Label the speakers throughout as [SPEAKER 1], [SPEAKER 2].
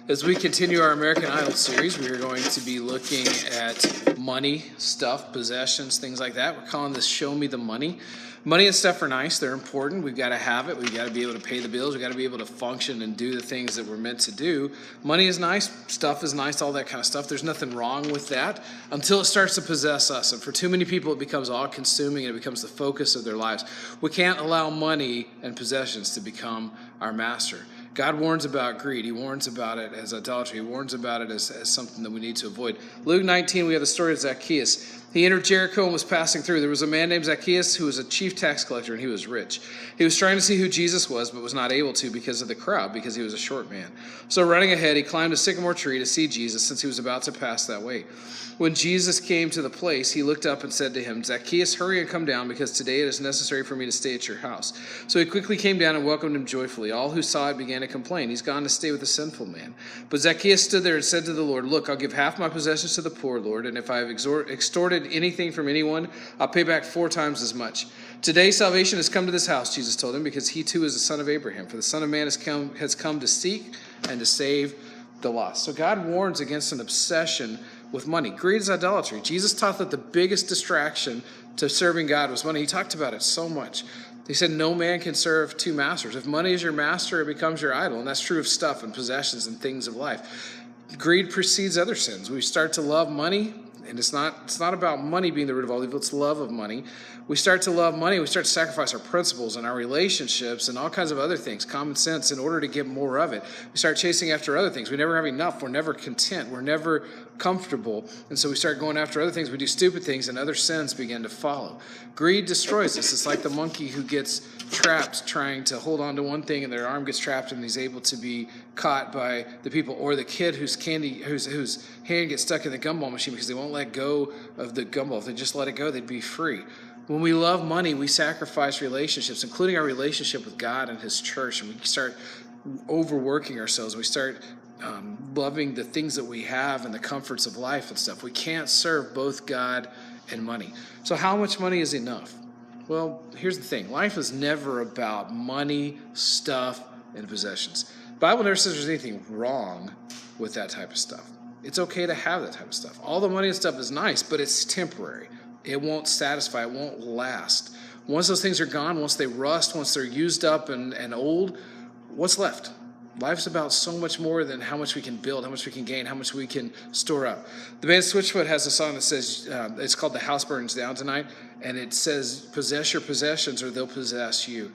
[SPEAKER 1] As we continue our American Idol series, we are going to be looking at money, stuff, possessions, things like that. We're calling this Show Me the Money. Money and stuff are nice. They're important. We've got to have it. We've got to be able to pay the bills. We've got to be able to function and do the things that we're meant to do. Money is nice. Stuff is nice, all that kind of stuff. There's nothing wrong with that until it starts to possess us. And for too many people, it becomes all-consuming and it becomes the focus of their lives. We can't allow money and possessions to become our master. God warns about greed. He warns about it as idolatry. He warns about it as something that we need to avoid. Luke 19, we have the story of Zacchaeus. He entered Jericho and was passing through. There was a man named Zacchaeus who was a chief tax collector, and he was rich. He was trying to see who Jesus was, but was not able to because of the crowd, because he was a short man. So running ahead, he climbed a sycamore tree to see Jesus, since he was about to pass that way. When Jesus came to the place, he looked up and said to him, "Zacchaeus, hurry and come down, because today it is necessary for me to stay at your house." So he quickly came down and welcomed him joyfully. All who saw it began to complain, "He's gone to stay with a sinful man." But Zacchaeus stood there and said to the Lord, "Look, I'll give half my possessions to the poor, Lord, and if I have extorted anything from anyone, I'll pay back 4 times as much." "Today salvation has come to this house," Jesus told him, "because he too is the son of Abraham. For the Son of Man has come to seek and to save the lost." So God warns against an obsession with money. Greed is idolatry. Jesus taught that the biggest distraction to serving God was money. He talked about it so much. He said no man can serve 2 masters. If money is your master, it becomes your idol. And that's true of stuff and possessions and things of life. Greed precedes other sins. We start to love money, and it's not about money being the root of all evil, it's love of money. We start to love money, we start to sacrifice our principles and our relationships and all kinds of other things, common sense, in order to get more of it. We start chasing after other things. We never have enough. We're never content. We're never comfortable. And so we start going after other things. We do stupid things, and other sins begin to follow. Greed destroys us. It's like the monkey who gets trapped trying to hold on to one thing, and their arm gets trapped and he's able to be caught by the people, or the kid whose hand gets stuck in the gumball machine because they won't let go of the gumball. If they just let it go, they'd be free. When we love money, we sacrifice relationships, including our relationship with God and his church, and we start overworking ourselves. We start loving the things that we have and the comforts of life and stuff. We can't serve both God and money. So how much money is enough? Well, here's the thing. Life is never about money, stuff, and possessions. The Bible never says there's anything wrong with that type of stuff. It's okay to have that type of stuff. All the money and stuff is nice, but it's temporary. It won't satisfy. It won't last. Once those things are gone, once they rust, once they're used up and old, what's left? Life's about so much more than how much we can build, how much we can gain, how much we can store up. The band Switchfoot has a song that says, it's called "The House Burns Down Tonight," and it says, "Possess your possessions or they'll possess you."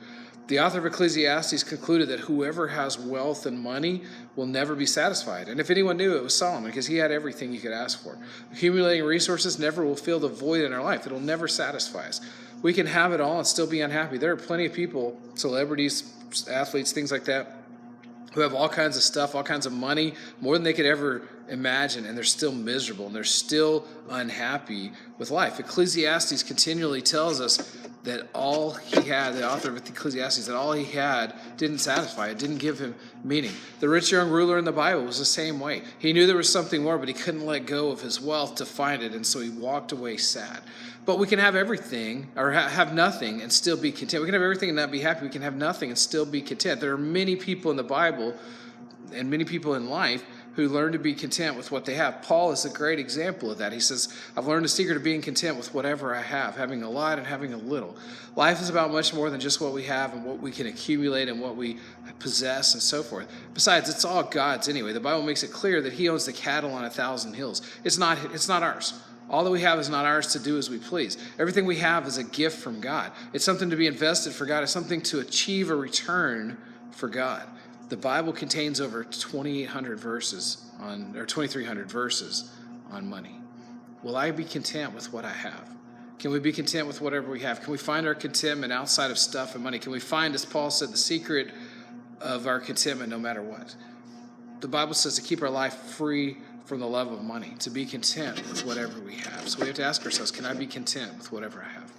[SPEAKER 1] The author of Ecclesiastes concluded that whoever has wealth and money will never be satisfied. And if anyone knew, it was Solomon, because he had everything you could ask for. Accumulating resources never will fill the void in our life. It'll never satisfy us. We can have it all and still be unhappy. There are plenty of people, celebrities, athletes, things like that, who have all kinds of stuff, all kinds of money, more than they could ever imagine, and they're still miserable, and they're still unhappy with life. Ecclesiastes continually tells us that all he had, the author of Ecclesiastes, that all he had didn't satisfy. It didn't give him meaning. The rich young ruler in the Bible was the same way. He knew there was something more, but he couldn't let go of his wealth to find it, and so he walked away sad. But we can have everything, or have nothing, and still be content. We can have everything and not be happy. We can have nothing and still be content. There are many people in the Bible and many people in life who learn to be content with what they have. Paul is a great example of that. He says, "I've learned the secret of being content with whatever I have, having a lot and having a little." Life is about much more than just what we have and what we can accumulate and what we possess and so forth. Besides, it's all God's anyway. The Bible makes it clear that he owns the cattle on 1,000 hills. It's not ours. All that we have is not ours to do as we please. Everything we have is a gift from God. It's something to be invested for God. It's something to achieve a return for God. The Bible contains over 2,300 verses on money. Will I be content with what I have? Can we be content with whatever we have? Can we find our contentment outside of stuff and money? Can we find, as Paul said, the secret of our contentment no matter what? The Bible says to keep our life free from the love of money, to be content with whatever we have. So we have to ask ourselves, can I be content with whatever I have?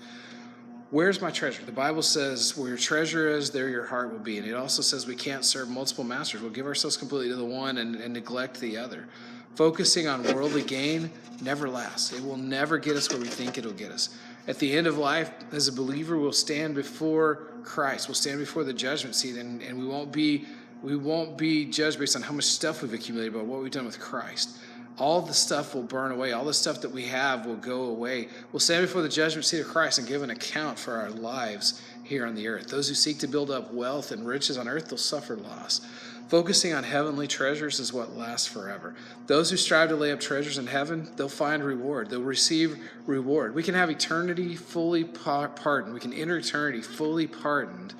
[SPEAKER 1] Where's my treasure? The Bible says where your treasure is, there your heart will be. And it also says we can't serve multiple masters. We'll give ourselves completely to the one and neglect the other. Focusing on worldly gain never lasts. It will never get us where we think it'll get us. At the end of life, as a believer, we'll stand before Christ. We'll stand before the judgment seat, and we won't be We won't be judged based on how much stuff we've accumulated, but what we've done with Christ. All the stuff will burn away. All the stuff that we have will go away. We'll stand before the judgment seat of Christ and give an account for our lives here on the earth. Those who seek to build up wealth and riches on earth, they'll suffer loss. Focusing on heavenly treasures is what lasts forever. Those who strive to lay up treasures in heaven, they'll find reward. They'll receive reward. We can have eternity fully pardoned. We can enter eternity fully pardoned,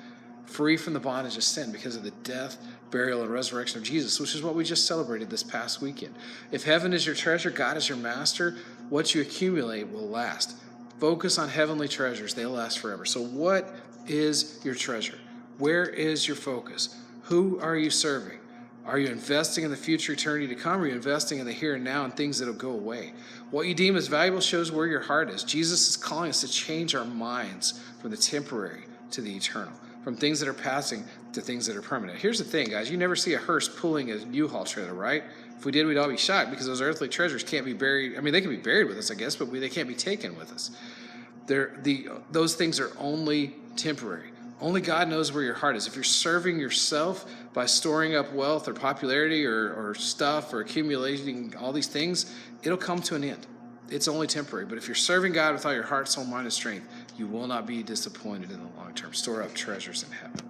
[SPEAKER 1] free from the bondage of sin because of the death, burial, and resurrection of Jesus, which is what we just celebrated this past weekend. If heaven is your treasure, God is your master, what you accumulate will last. Focus on heavenly treasures. They'll last forever. So what is your treasure? Where is your focus? Who are you serving? Are you investing in the future eternity to come? Or are you investing in the here and now and things that will go away? What you deem as valuable shows where your heart is. Jesus is calling us to change our minds from the temporary to the eternal, from things that are passing to things that are permanent. Here's the thing, guys. You never see a hearse pulling a U-Haul trailer, right? If we did, we'd all be shocked because those earthly treasures can't be buried. I mean, they can be buried with us, I guess, but they can't be taken with us. Those things are only temporary. Only God knows where your heart is. If you're serving yourself by storing up wealth or popularity or stuff or accumulating all these things, it'll come to an end. It's only temporary. But if you're serving God with all your heart, soul, mind, and strength, you will not be disappointed in the long term. Store up treasures in heaven.